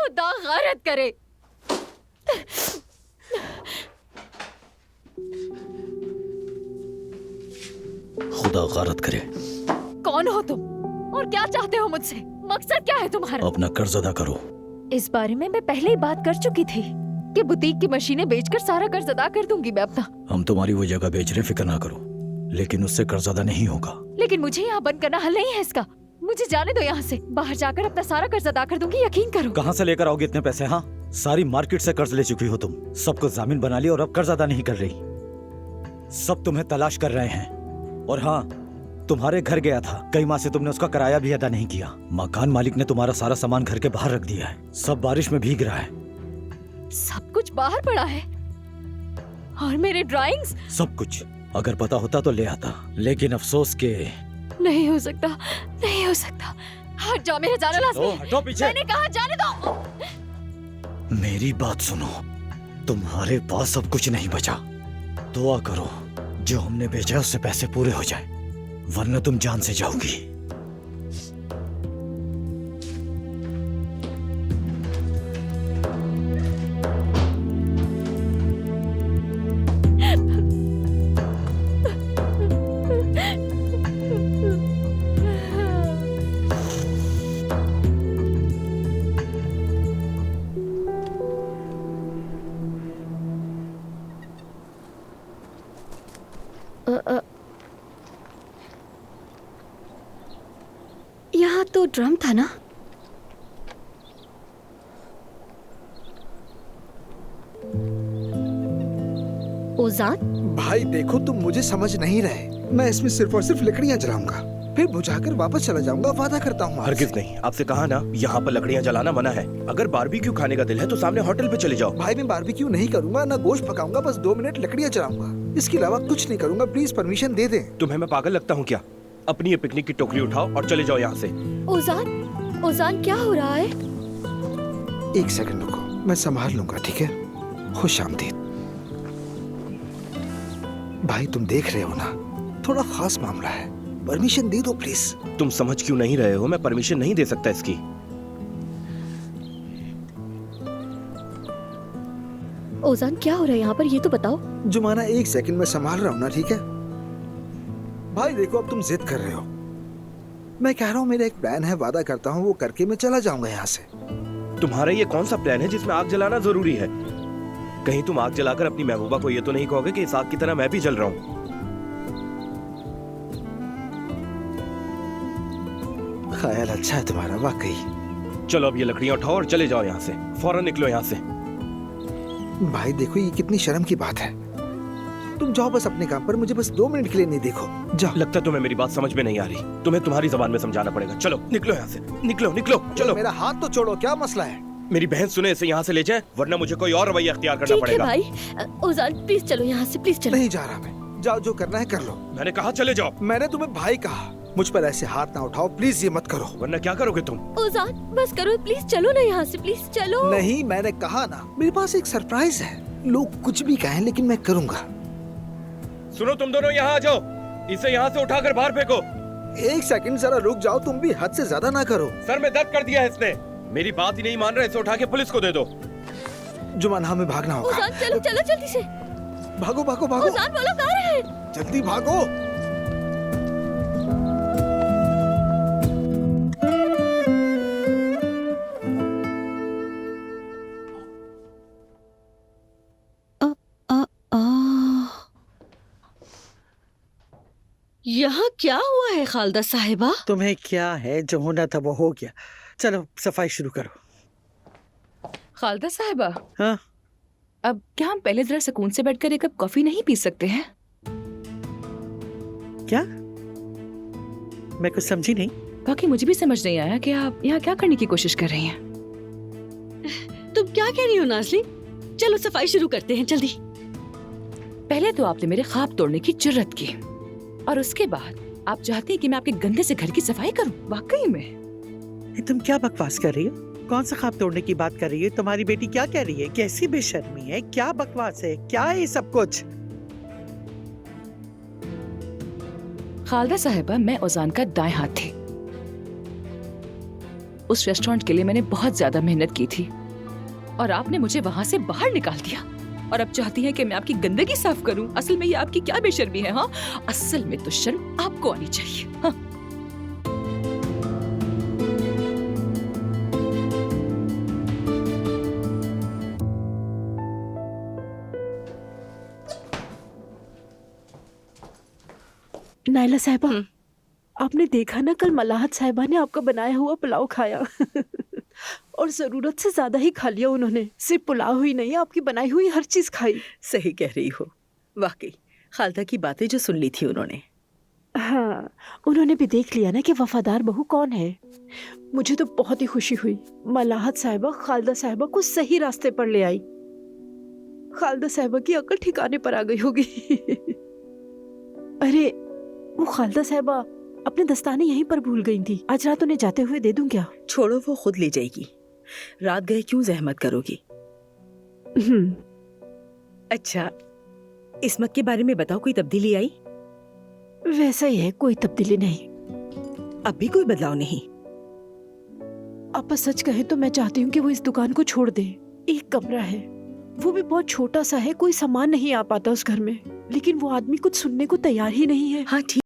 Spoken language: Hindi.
खुदा गैरत करे। खुदा गैरत करे। कौन हो तुम और क्या चाहते हो मुझसे? मकसद क्या है तुम्हारा? अपना कर्ज अदा करो। इस बारे में मैं पहले ही बात कर चुकी थी कि बुटीक की मशीनें बेचकर सारा कर्ज अदा कर दूंगी मैं अपना। हम तुम्हारी वो जगह बेच रहे, फिक्र ना करो, लेकिन उससे कर्ज अदा नहीं होगा। लेकिन मुझे यहाँ बंद करना हल नहीं है इसका। मुझे जाने दो यहाँ से। बाहर जाकर अपना सारा कर्ज अदा कर दूंगी, यकीन करो। कहाँ से लेकर आओगे इतने पैसे? हाँ, सारी मार्केट से कर्ज ले चुकी हो तुम, सबको जामीन बना लिया और अब कर्ज अदा नहीं कर रही। सब तुम्हें तलाश कर रहे हैं। और हाँ, तुम्हारे घर गया था, कई माह से तुमने उसका किराया भी अदा नहीं किया। मकान मालिक ने तुम्हारा सारा सामान घर के बाहर रख दिया है, सब बारिश में भीग रहा है। सब कुछ बाहर पड़ा है और मेरे ड्राइंग्स। सब कुछ अगर पता होता तो ले आता, लेकिन अफसोस के नहीं हो सकता, नहीं हो सकता। हट जाओ, मेरा जाना लाज़मी। हटो पीछे। मैंने कहा जाने दो। मेरी बात सुनो, तुम्हारे पास अब कुछ नहीं बचा। दुआ करो जो हमने भेजा है उससे पैसे पूरे हो जाए, वरना तुम जान से जाओगी। यहाँ तो ड्रम था ना? ओजान, भाई देखो, तुम मुझे समझ नहीं रहे। मैं इसमें सिर्फ और सिर्फ लकड़ियाँ जलाऊंगा, फिर बुझाकर वापस चला जाऊंगा, वादा करता हूँ। हरगिज नहीं, आपसे कहा ना, यहाँ पर लकड़ियाँ जलाना मना है। अगर बारबेक्यू खाने का दिल है तो सामने होटल पे चले जाओ। भाई मैं बारबेक्यू नहीं करूंगा, ना गोश्त पकाऊंगा, बस 2 मिनट लकड़ियाँ जलाऊंगा, इसके अलावा कुछ नहीं करूंगा। प्लीज परमिशन दे दे। तुम्हें मैं पागल लगता हूँ क्या? अपनी ये पिकनिक की टोकरी उठाओ और चले जाओ यहाँ से। ओजान, ओजान क्या हो रहा है? 1 सेकंड रुको, मैं संभाल लूंगा, ठीक है? खुश आमदीद। भाई तुम देख रहे हो ना, थोड़ा खास मामला है, परमिशन दे दो प्लीज। तुम समझ क्यों नहीं रहे हो? मैं परमिशन नहीं दे सकता इसकी। ओजान क्या हो रहा है यहाँ पर, ये तो बताओ। जुमाना 1 सेकंड में संभाल रहा हूँ ना, ठीक है? भाई देखो, अब तुम जिद कर रहे हो। मैं कह रहा हूँ मेरा एक प्लान है, वादा करता हूँ वो करके मैं चला जाऊंगा यहाँ से। तुम्हारा ये कौन सा प्लान है जिसमें आग जलाना जरूरी है? कहीं तुम आग जलाकर अपनी महबूबा को ये तो नहीं कहोगे कि इस आग की तरह मैं भी जल रहा हूँ? ख्याल अच्छा है तुम्हारा, वाकई। चलो अब ये लकड़ियाँ उठाओ और चले जाओ यहाँ से, फौरन निकलो यहाँ से। भाई देखो, ये कितनी शर्म की बात है। तुम जाओ बस अपने काम पर, मुझे बस 2 मिनट के लिए नहीं देखो, जाओ। लगता है तुम्हें मेरी बात समझ में नहीं आ रही, तुम्हें तुम्हारी जबान में समझाना पड़ेगा। चलो निकलो यहाँ से, निकलो निकलो, चलो। मेरा हाथ तो छोड़ो, क्या मसला है? मेरी बहन सुने, इसे यहाँ से ले जाए, वरना मुझे कोई और रवैया अख्तियार करना ठीक है पड़ेगा। भाई, ओजान प्लीज चलो यहाँ से, प्लीज चलो। नहीं जा रहा मैं, जाओ जो करना है कर लो। मैंने कहा चले जाओ। मैंने तुम्हें भाई कहा, मुझ पर ऐसे हाथ ना उठाओ प्लीज, ये मत करो। वरना क्या करोगे तुम? ओजान बस करो, प्लीज चलो ना यहाँ से, प्लीज चलो। नहीं, मैंने कहा ना, मेरे पास एक सरप्राइज है। लोग कुछ भी कहें लेकिन मैं करूंगा। सुनो, तुम दोनों यहाँ आ जाओ, इसे यहाँ से उठाकर बाहर फेंको। 1 सेकंड जरा रुक जाओ, तुम भी हद से ज्यादा ना करो। सर में दर्द कर दिया है इसने, मेरी बात ही नहीं मान रहे, इसे उठा के पुलिस को दे दो। जुमान, हमें भागना होगा। ओजान चलो चलो जल्दी से। भागो भागो भागो। ओजान बोलो कहाँ रहे हैं? जल्दी भागो। यहाँ क्या हुआ है खालदा साहिबा? तुम्हें क्या है, जो होना था वो हो गया। चलो सफाई शुरू करो। खालदा साहिबा, हाँ? अब क्या हम पहले जरा सुकून से बैठकर एक कप कॉफी नहीं पी सकते हैं? क्या? मैं कुछ समझी नहीं। बाकी मुझे भी समझ नहीं आया कि आप यहाँ क्या करने की कोशिश कर रही हैं। तुम क्या कह रही हो नाज़ली? चलो सफाई शुरू करते हैं, जल्दी। पहले तो आपने मेरे ख्वाब तोड़ने की जुर्रत की, और उसके बाद आप चाहती हैं कि मैं आपके गंदे से घर की सफाई करूं? वाकई में तुम क्या बकवास कर रही हो? कौन सा ख्वाब तोड़ने की बात कर रही है? तुम्हारी बेटी क्या कह रही है? कैसी बेशर्मी है, क्या बकवास है, क्या है ये सब कुछ? खालदा साहिबा, मैं ओजान का दाएं हाथ थी। उस रेस्टोरेंट के लिए मैंने बहुत ज्यादा मेहनत की थी। और आपने मुझे वहाँ से बाहर निकाल दिया और अब चाहती हैं कि मैं आपकी गंदगी साफ करूं। असल में ये आपकी क्या बेशर्मी है? हाँ, असल में तो शर्म आपको आनी चाहिए। हाँ। नायला साहिबा, आपने देखा ना, कल मलाहत साहिबा ने आपका बनाया हुआ पुलाव खाया और जरूरत से ज्यादा ही खा लिया उन्होंने। सिर्फ पुलाव ही नहीं, आपकी बनाई हुई हर चीज खाई। सही कह रही हो, वाकई खालदा की बातें जो सुन ली थी उन्होंने। हाँ, उन्होंने भी देख लिया ना कि वफादार बहू कौन है। मुझे तो बहुत ही खुशी हुई। मलाहत साहिबा खालदा साहिबा को सही रास्ते पर ले आई। खालदा साहिबा की अकल ठिकाने पर आ गई होगी। अरे वो खालदा साहिबा अपने दस्ताने यहीं पर भूल गई थी। आज रात उन्हें जाते हुए दे दूं क्या? छोड़ो, वो खुद ले जाएगी। रात गए क्यों जहमत करोगी? अच्छा, इस्मत के बारे में बताओ, कोई तब्दीली आई? वैसा ही है, कोई तब्दीली नहीं। अब भी कोई बदलाव नहीं? आपा सच कहे तो मैं चाहती हूँ कि वो इस दुकान को छोड़ दे। एक कमरा है, वो भी बहुत छोटा सा है, कोई सामान नहीं आ पाता उस घर में, लेकिन वो आदमी कुछ सुनने को तैयार ही नहीं है। हाँ ठीक